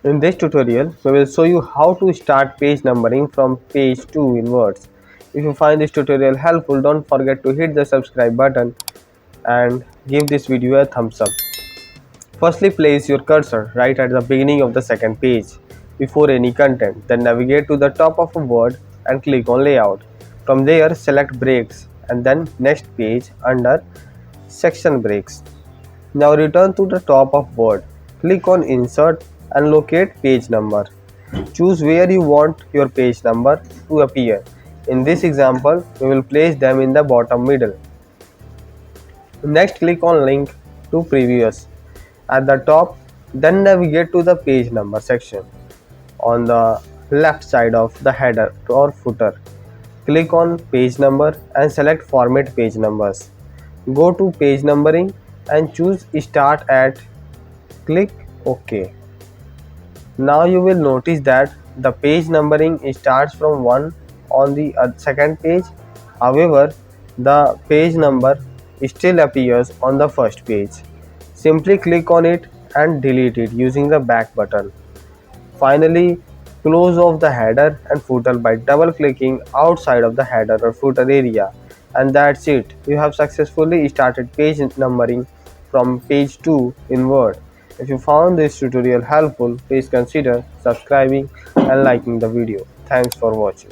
In this tutorial, we will show you how to start page numbering from page 2 inwards. If you find this tutorial helpful, don't forget to hit the subscribe button and give this video a thumbs up. Firstly, place your cursor right at the beginning of the second page before any content. Then navigate to the top of a word and click on layout. From there, select breaks and then next page under section breaks. Now return to the top of Word. Click on Insert and locate page number. Choose where you want your page number to appear. In this example, we will place them in the bottom middle. Next, click on Link to Previous at the top, then navigate to the page number section on the left side of the header or footer. Click on Page Number and select Format Page Numbers. Go to Page Numbering and choose Start at. Click OK. Now you will notice that the page numbering starts from 1 on the second page. However, the page number still appears on the first page. Simply click on it and delete it using the back button. Finally, close off the header and footer by double clicking outside of the header or footer area. And that's it. You have successfully started page numbering from page 2 in Word. If you found this tutorial helpful, please consider subscribing and liking the video. Thanks for watching.